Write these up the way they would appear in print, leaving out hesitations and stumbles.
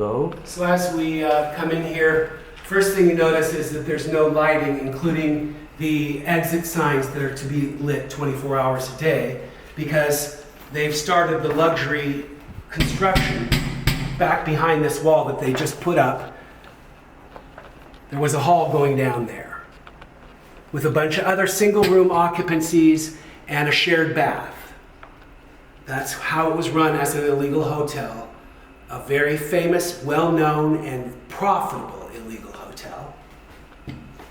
So as we come in here, first thing you notice is that there's no lighting, including the exit signs that are to be lit 24 hours a day, because they've started the luxury construction back behind this wall that they just put up. There was a hall going down there with a bunch of other single room occupancies and a shared bath. That's how it was run as an illegal hotel. A very famous, well-known, and profitable illegal hotel.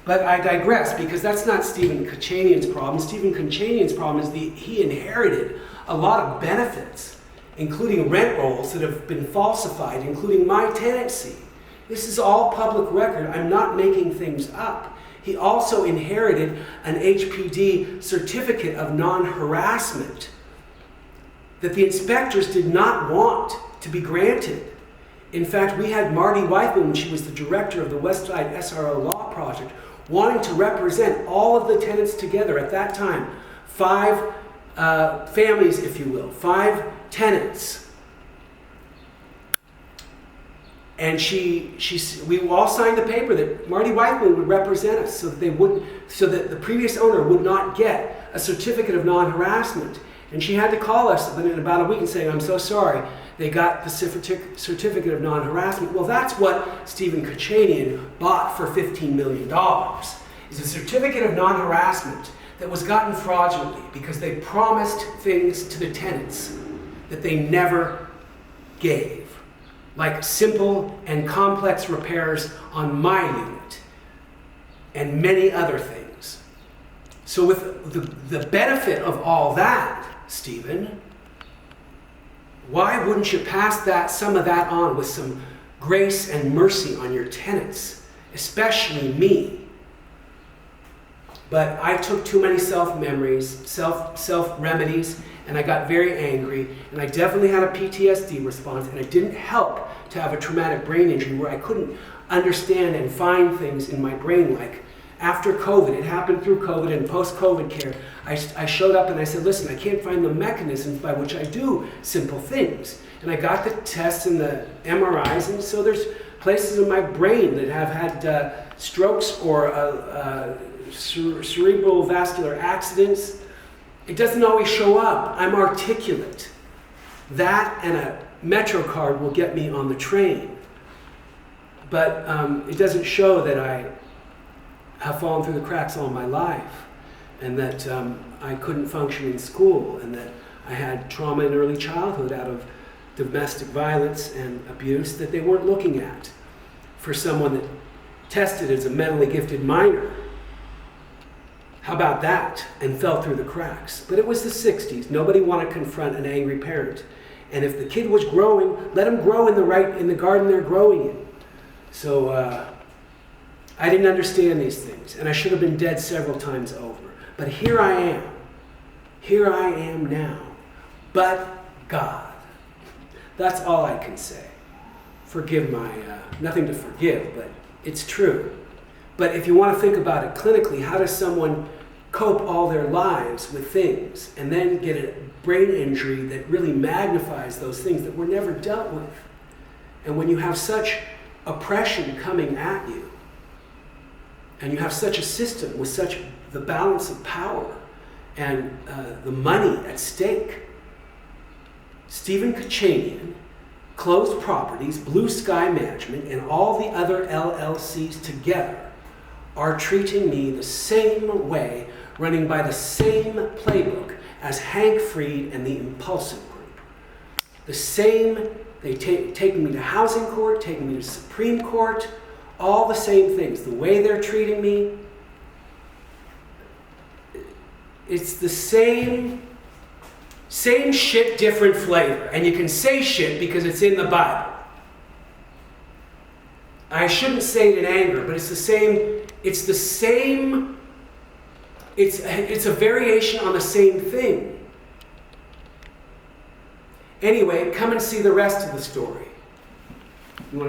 But I digress, because that's not Stephen Kachanian's problem. Stephen Kachanian's problem is he inherited a lot of benefits, including rent rolls that have been falsified, including my tenancy. This is all public record. I'm not making things up. He also inherited an HPD certificate of non-harassment that the inspectors did not want to be granted. In fact, we had Marty Whiteman, when she was the director of the Westside SRO Law Project, wanting to represent all of the tenants together at that time. 5 families, if you will, 5 tenants. And we all signed the paper that Marty Whiteman would represent us, so that the previous owner would not get a certificate of non-harassment. And she had to call us in about a week and say, "I'm so sorry, they got the certificate of non-harassment." Well, that's what Stephen Kachanian bought for $15 million, is a certificate of non-harassment that was gotten fraudulently because they promised things to the tenants that they never gave, like simple and complex repairs on my unit and many other things. So with the benefit of all that, Stephen, why wouldn't you pass some of that on with some grace and mercy on your tenants, especially me? But I took too many self-remedies, and I got very angry, and I definitely had a PTSD response, and it didn't help to have a traumatic brain injury where I couldn't understand and find things in my brain, like after COVID. It happened through COVID and post-COVID care. I showed up and I said, listen, I can't find the mechanisms by which I do simple things. And I got the tests and the MRIs, and so there's places in my brain that have had strokes or cerebral vascular accidents. It doesn't always show up. I'm articulate. That and a Metro card will get me on the train. But it doesn't show that I have fallen through the cracks all my life, and that I couldn't function in school, and that I had trauma in early childhood out of domestic violence and abuse that they weren't looking at for someone that tested as a mentally gifted minor. How about that? And fell through the cracks. But it was the 60s. Nobody wanted to confront an angry parent. And if the kid was growing, let him grow in the garden they're growing in. So I didn't understand these things, and I should have been dead several times over. But here I am. Here I am now. But God. That's all I can say. Forgive my, nothing to forgive, but it's true. But if you want to think about it clinically, how does someone cope all their lives with things and then get a brain injury that really magnifies those things that were never dealt with? And when you have such oppression coming at you, and you have such a system with such the balance of power and the money at stake, Stephen Kachanian, Closed Properties, Blue Sky Management, and all the other LLCs together are treating me the same way, running by the same playbook as Hank Freed and the Impulsive Group. The same, they taking me to housing court, taking me to Supreme Court, all the same things. The way they're treating me, it's the same shit, different flavor. And you can say shit because it's in the Bible. I shouldn't say it in anger, but it's a variation on the same thing. Anyway, come and see the rest of the story.